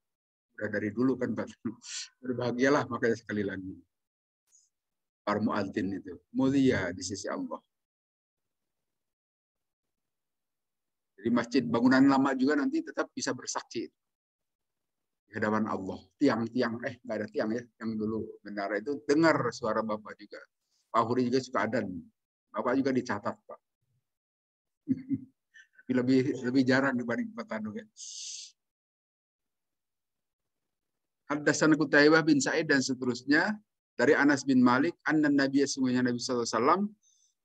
Udah dari dulu kan Pak Tanu. Berbahagialah makanya sekali lagi. Para muadzin itu mulia di sisi Allah. Jadi masjid bangunan lama juga nanti tetap bisa bersaksi di hadapan Allah. Tiang-tiang, nggak ada tiang ya, yang dulu menara itu dengar suara Bapak juga. Pak Huri juga suka adzan. Bapak juga dicatat Pak. lebih jarang dibanding Pak Tanu ya. Haddatsana Qutaibah bin Sa'id dan seterusnya dari Anas bin Malik, anna Nabi sesungguhnya Nabi sallallahu alaihi wasallam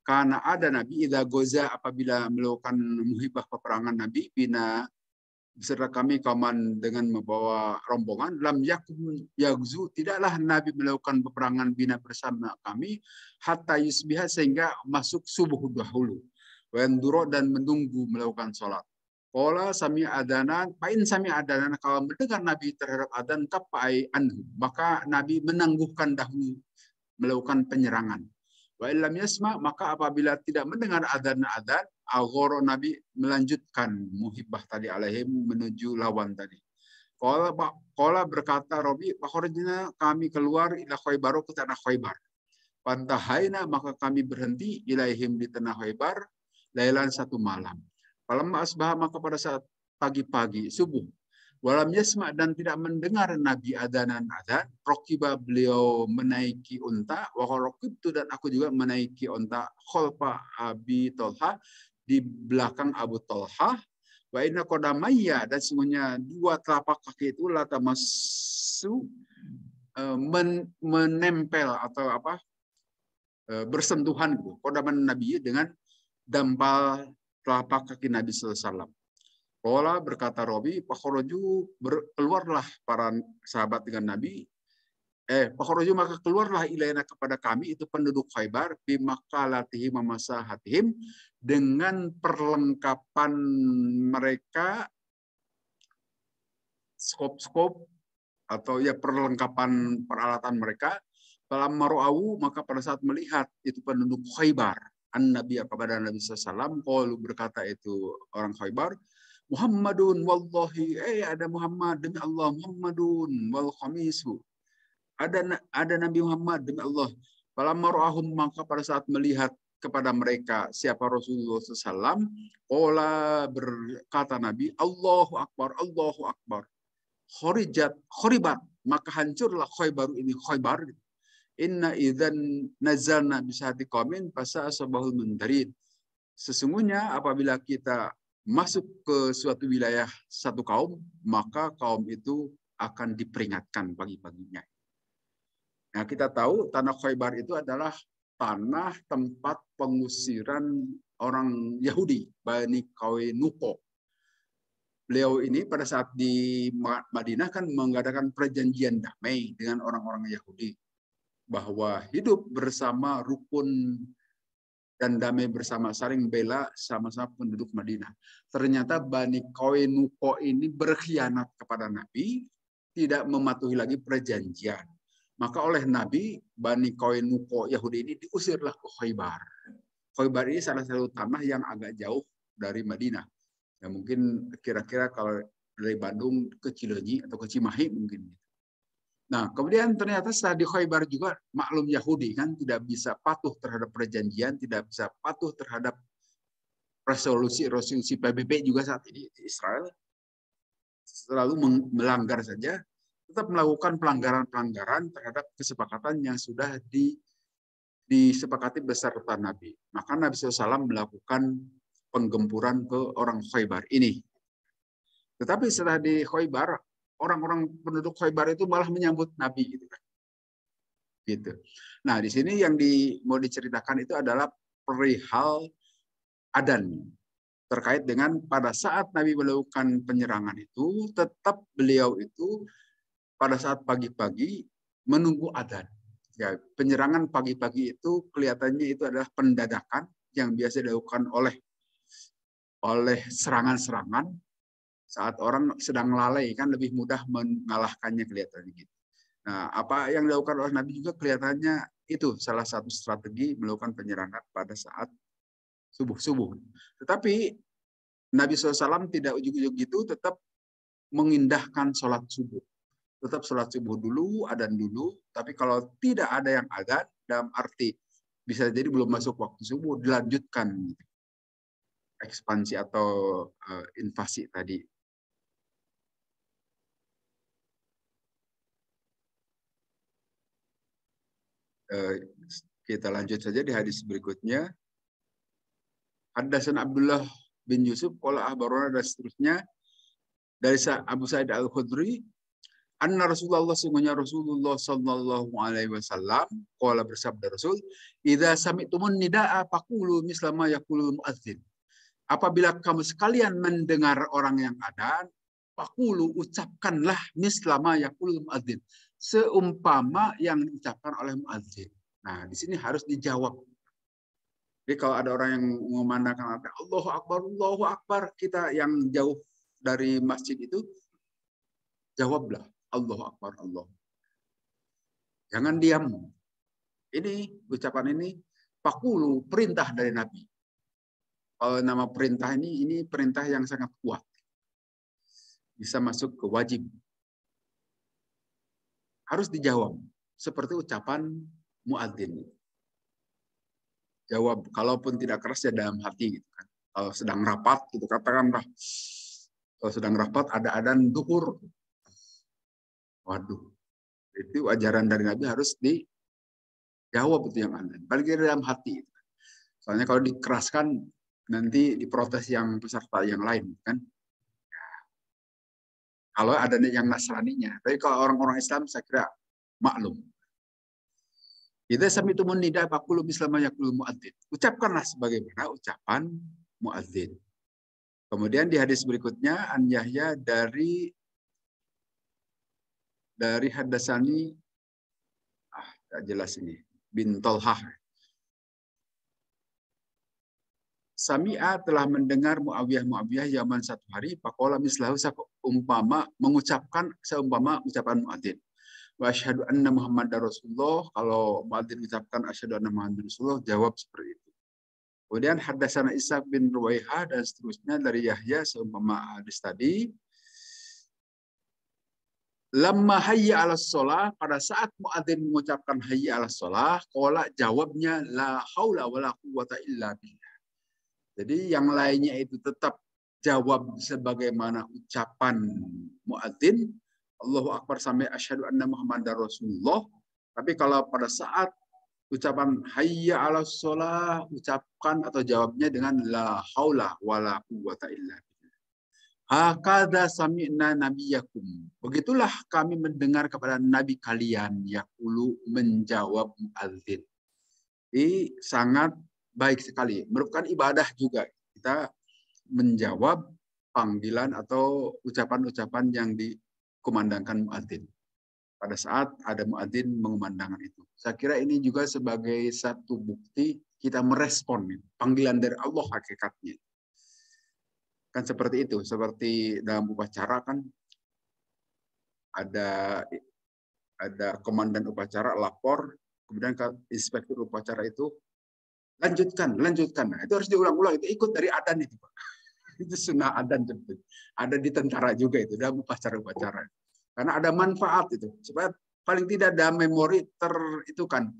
karena ada Nabi idza goza apabila melakukan muhibah peperangan Nabi bina beserta kami kaman dengan membawa rombongan lam yakum yagzu, tidaklah Nabi melakukan peperangan bina bersama kami hatta yusbiha, sehingga masuk subuh dahulu, wenduro, dan menunggu melakukan sholat. Qala sami adanan, pain sami adanan, kalau mendengar Nabi terhadap adzan kapai anhu, maka Nabi menangguhkan dahulu melakukan penyerangan. Wa illam yasma, maka apabila tidak mendengar adzan aghoro, Nabi melanjutkan muhibah tadi alaihim menuju lawan tadi. Qala berkata Robi, fakhrajna, kami keluar ila Khaybar, ke tanah Khaybar. Pantahaina, maka kami berhenti ilaihim di tanah Khaybar lailan satu malam. Falamma asbah, maka pada saat pagi-pagi subuh, walam yasma, dan tidak mendengar Nabi adanan adzan, rokiba, beliau menaiki unta, wa rokibtu, dan aku juga menaiki unta, khalfa Abi Tolha, di belakang Abu Tolha, Wa inna qadamayya, dan sesungguhnya dua telapak kaki itu la tamassu, menempel atau apa, bersentuhan gitu. Qadaman Nabi dengan dampal telapak kaki Nabi sallallahu alaihi wasallam. Qala, berkata Rabi, fakhraju, keluarlah para sahabat dengan Nabi. Fakhraju, maka keluarlah ilaina kepada kami, itu penduduk Khaybar, bimakalatihim mamasahatihim, dengan perlengkapan mereka, skop-skop atau ya perlengkapan peralatan mereka. Dalam maru'awu, maka pada saat melihat itu penduduk Khaybar an-Nabi kepada Nabi SAW, qalu, berkata itu orang Khaybar, Muhammadun wallahi, ada Muhammad demi Allah, Muhammadun wal khamisu, ada Nabi Muhammad demi Allah. Falamma ra'ahum, maka pada saat melihat kepada mereka siapa Rasulullah SAW, qala, berkata Nabi, Allahu Akbar, Allahu Akbar. Khoribat, maka hancurlah Khaybar ini, Khaybar. Inna idzan nazalna bisahati qaumin fasa asbahul mundarin. Sesungguhnya apabila kita masuk ke suatu wilayah satu kaum, maka kaum itu akan diperingatkan pagi-paginya. Nah, kita tahu tanah Khaybar itu adalah tanah tempat pengusiran orang Yahudi, Bani Qainuqa. Beliau ini pada saat di Madinah kan mengadakan perjanjian damai dengan orang-orang Yahudi, bahwa hidup bersama rukun dan damai bersama, saling bela sama-sama penduduk Madinah. Ternyata Bani Qainuqa ini berkhianat kepada Nabi, tidak mematuhi lagi perjanjian. Maka oleh Nabi, Bani Qainuqa Yahudi ini diusirlah ke Khaybar. Khaybar ini salah satu tanah yang agak jauh dari Madinah. Ya, mungkin kira-kira kalau dari Bandung ke Cileunyi atau ke Cimahi mungkin. Nah, kemudian ternyata setelah di Khaybar juga maklum Yahudi kan tidak bisa patuh terhadap perjanjian, tidak bisa patuh terhadap resolusi PBB juga saat ini di Israel, selalu melanggar saja, tetap melakukan pelanggaran-pelanggaran terhadap kesepakatan yang sudah disepakati beserta Nabi. Maka Nabi SAW melakukan penggempuran ke orang Khaybar ini. Tetapi setelah di Khaybar, orang-orang penduduk Khaybar itu malah menyambut Nabi gitu kan. Gitu. Nah, di sini yang mau diceritakan itu adalah perihal adan, terkait dengan pada saat Nabi melakukan penyerangan itu, tetap beliau itu pada saat pagi-pagi menunggu adzan. Ya, penyerangan pagi-pagi itu kelihatannya itu adalah pendadakan yang biasa dilakukan oleh serangan-serangan saat orang sedang lalai, kan lebih mudah mengalahkannya kelihatannya gitu. Nah, apa yang dilakukan oleh Nabi juga kelihatannya itu salah satu strategi melakukan penyerangan pada saat subuh-subuh. Tetapi Nabi SAW tidak ujuk-ujuk gitu, tetap mengindahkan sholat subuh. Tetap sholat subuh dulu, adzan dulu. Tapi kalau tidak ada yang adzan, dalam arti bisa jadi belum masuk waktu subuh, dilanjutkan ekspansi atau invasi tadi. Kita lanjut saja di hadis berikutnya. Haddasan Abdullah bin Yusuf, qala akhbarana, dan seterusnya dari Abu Sa'id Al-Khudri, anna Rasulullah, sungguhnya Rasulullah sallallahu alaihi wasallam, qala, bersabda Rasul, idza sami'tumun nidaa faqulu misla ma yaqulul muadzin. Apabila kamu sekalian mendengar orang yang adzan, faqulu, ucapkanlah misla ma yaqulul muadzin, seumpama yang diucapkan oleh muadzin. Nah, di sini harus dijawab. Jadi kalau ada orang yang mengumandangkan Allahu Akbar, kita yang jauh dari masjid itu, jawablah Allahu Akbar, Allah. Jangan diam. Ini ucapan ini faqulu, perintah dari Nabi. Kalau nama perintah ini perintah yang sangat kuat. Bisa masuk ke wajib. Harus dijawab seperti ucapan muadzin. Jawab, kalaupun tidak keras ya dalam hati gitu kan. Kalau sedang rapat gitu, katakanlah kalau sedang rapat ada adzan duhur. Waduh. Itu ajaran dari Nabi harus dijawab itu yang adzan. Paling tidak dalam hati. Soalnya kalau dikeraskan nanti diprotes yang peserta yang lain kan. Kalau ada yang Nasraninya. Tapi kalau orang-orang Islam saya kira maklum. Idza samitumun nida faqulu mislama yaqulu muadzin. Ucapkanlah sebagaimana ucapan muadzin. Kemudian di hadis berikutnya an Yahya dari Haddatsani tak jelas ini bin Tolhah. Sami'a telah mendengar Muawiyah zaman satu hari faqala mislahu mengucapkan seumpama ucapan muadzin. Wa asyhadu anna Muhammadar Rasulullah, kalau muadzin ucapkan asyhadu anna Muhammadar Rasulullah jawab seperti itu. Kemudian haddatsana Ishaq bin Ruwaiha dan seterusnya dari Yahya seumpama hadis tadi. Lamma hayya 'alas shalah, pada saat muadzin mengucapkan hayya 'alas shalah, qala jawabnya la haula wala quwwata illa billah. Jadi yang lainnya itu tetap jawab sebagaimana ucapan muadzin, Allahu Akbar sampai asyhadu anna Muhammadar Rasulullah. Tapi kalau pada saat ucapan hayya 'alas shalah, ucapkan atau jawabnya dengan la haula wala quwwata illa billah. Hakadha sami'na nabiyakum. Begitulah kami mendengar kepada nabi kalian yaqulu, menjawab muadzin. Ini sangat baik sekali. Merupakan ibadah juga kita menjawab panggilan atau ucapan-ucapan yang dikumandangkan muadzin. Pada saat ada muadzin mengumandangkan itu. Saya kira ini juga sebagai satu bukti kita merespon panggilan dari Allah hakikatnya. Kan seperti itu. Seperti dalam upacara kan ada komandan upacara lapor, kemudian inspektur upacara itu lanjutkan. Nah, itu harus diulang-ulang. Itu ikut dari adan itu, Pak. Itu sunnah adan. Ada di tentara juga itu dalam upacara-upacara. Karena ada manfaat itu. Supaya paling tidak dalam memori itu kan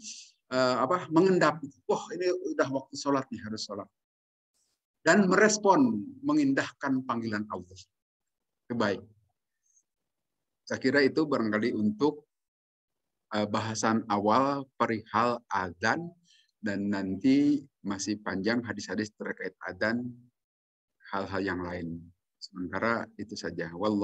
mengendap. Wah, ini udah waktu sholat nih, harus sholat. Dan merespon, mengindahkan panggilan Allah. Kebaik. Saya kira itu barangkali untuk bahasan awal perihal adzan. Dan nanti masih panjang hadis-hadis terkait adzan, hal-hal yang lain. Sementara itu saja. Wallahu